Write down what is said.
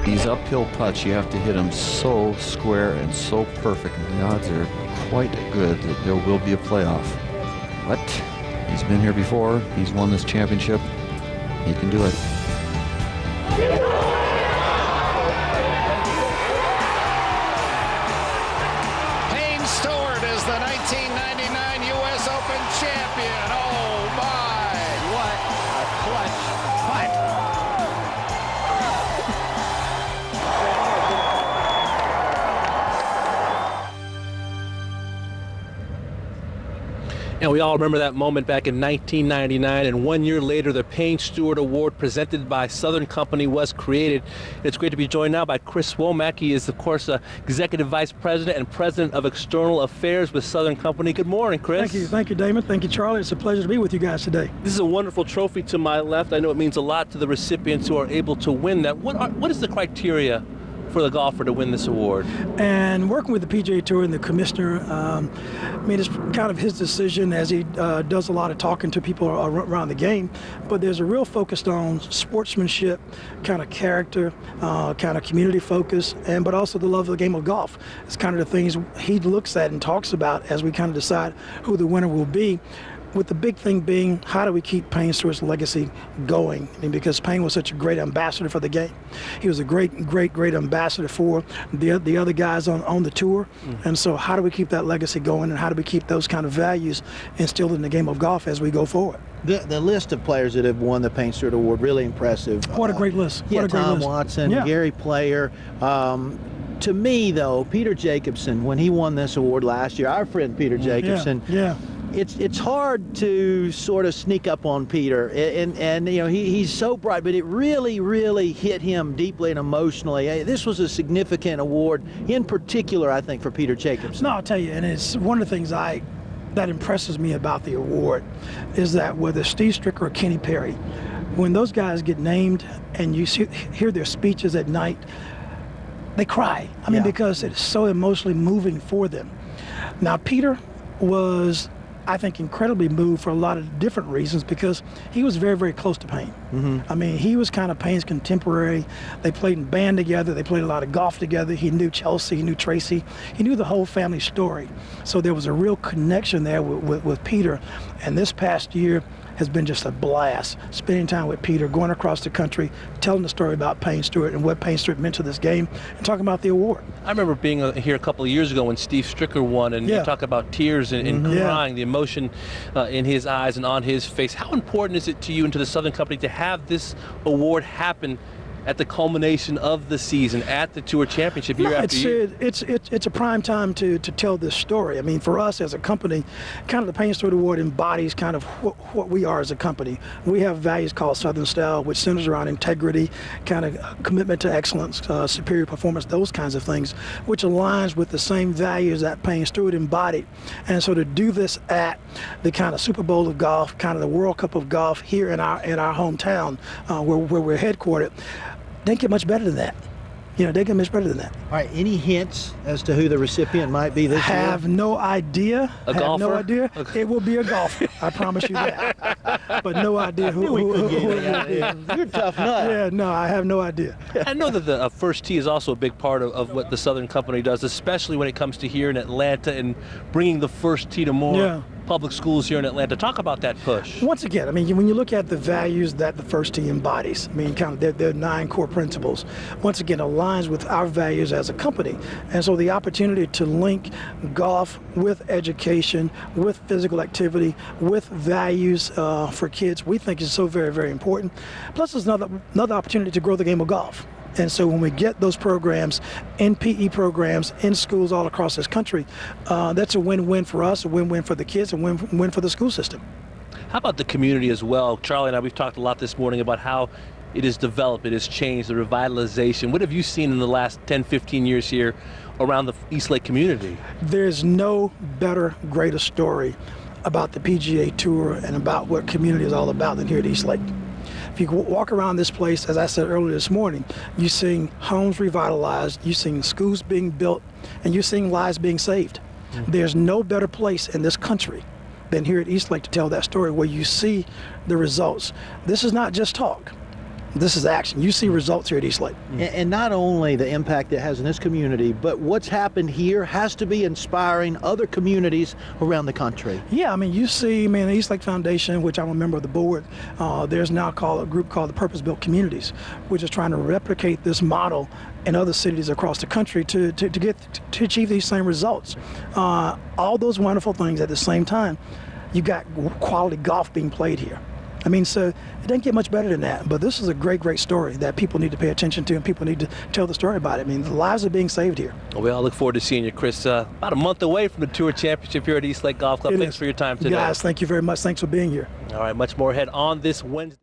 These uphill putts, you have to hit them so square and so perfect. And the odds are quite good that there will be a playoff. But he's been here before. He's won this championship. He can do it. Payne Stewart is the 1999 U.S. Open champion. Oh my! What a clutch putt! And we all remember that moment back in 1999, and 1 year later, the Payne Stewart Award presented by Southern Company was created. It's great to be joined now by Chris Womack. He is, of course, Executive Vice President and President of External Affairs with Southern Company. Good morning, Chris. Thank you, Damon. Thank you, Charlie. It's a pleasure to be with you guys today. This is a wonderful trophy to my left. I know it means a lot to the recipients who are able to win that. What is the criteria for the golfer to win this award? And working with the PGA Tour and the commissioner, it's kind of his decision, as he does a lot of talking to people around the game, but there's a real focus on sportsmanship, kind of character, kind of community focus, but also the love of the game of golf. It's kind of the things he looks at and talks about as we kind of decide who the winner will be. With the big thing being, how do we keep Payne Stewart's legacy going? Because Payne was such a great ambassador for the game. He was a great ambassador for the other guys on the tour. And so how do we keep that legacy going, and how do we keep those kind of values instilled in the game of golf as we go forward? The list of players that have won the Payne Stewart Award, really impressive. What a great list. Yeah, what a great Tom list. Watson, Yeah. Gary Player. To me, though, Peter Jacobsen, when he won this award last year, our friend Peter Jacobsen, it's hard to sort of sneak up on Peter, and he's so bright, but it really hit him deeply and emotionally. This was a significant award, in particular, I think, for Peter Jacobsen. No, I'll tell you, and it's one of the things that impresses me about the award is that whether Steve Stricker or Kenny Perry, when those guys get named and you hear their speeches at night, they cry. Because it's so emotionally moving for them. Now, Peter was, I think, incredibly moved for a lot of different reasons, because he was very close to Payne. He was kind of Payne's contemporary. They played in band together. They played a lot of golf together. He knew Chelsea. He knew Tracy. He knew the whole family story. So there was a real connection there with Peter. And this past year has been just a blast, spending time with Peter, going across the country, telling the story about Payne Stewart and what Payne Stewart meant to this game, and talking about the award. I remember being here a couple of years ago when Steve Stricker won, and you talk about tears and crying, the emotion in his eyes and on his face. How important is it to you and to the Southern Company to have this award happen at the culmination of the season, at the Tour Championship year after year? It's a prime time to tell this story. For us as a company, kind of the Payne Stewart Award embodies kind of what we are as a company. We have values called Southern Style, which centers around integrity, kind of commitment to excellence, superior performance, those kinds of things, which aligns with the same values that Payne Stewart embodied. And so to do this at the kind of Super Bowl of golf, kind of the World Cup of golf here in our hometown, where we're headquartered, didn't get much better than that. They get much better than that. All right, any hints as to who the recipient might be this year? Have no idea. A golfer? No idea. It will be a golfer. I promise you that. But no idea who it is. You're a tough nut. Yeah, no, I have no idea. I know that the first tee is also a big part of what the Southern Company does, especially when it comes to here in Atlanta and bringing the first tee to more public schools here in Atlanta. Talk about that push. Once again, when you look at the values that the first tee embodies, kind of their 9 core principles, once again aligns with our values as a company. And so the opportunity to link golf with education, with physical activity, with values for kids, we think is so very important. Plus, there's another opportunity to grow the game of golf. And so when we get those programs in PE programs in schools all across this country, that's a win-win for us, a win-win for the kids, a win-win for the school system. How about the community as well? Charlie and I, we've talked a lot this morning about how it has developed, it has changed, the revitalization. What have you seen in the last 10, 15 years here around the East Lake community? There's no better, greater story about the PGA Tour and about what community is all about than here at East Lake. If you walk around this place, as I said earlier this morning, you're seeing homes revitalized, you're seeing schools being built, and you're seeing lives being saved. There's no better place in this country than here at East Lake to tell that story, where you see the results. This is not just talk. This is action. You see results here at East Lake. And not only the impact it has in this community, but what's happened here has to be inspiring other communities around the country. Yeah, I mean, you see, the East Lake Foundation, which I'm a member of the board, there's now a group called the Purpose-Built Communities, which is trying to replicate this model in other cities across the country to achieve these same results. All those wonderful things at the same time. You got quality golf being played here. So it doesn't get much better than that. But this is a great, great story that people need to pay attention to, and people need to tell the story about it. The lives are being saved here. Well, we all look forward to seeing you, Chris. About a month away from the Tour Championship here at East Lake Golf Club. Thanks for your time today. Guys, thank you very much. Thanks for being here. All right, much more ahead on this Wednesday.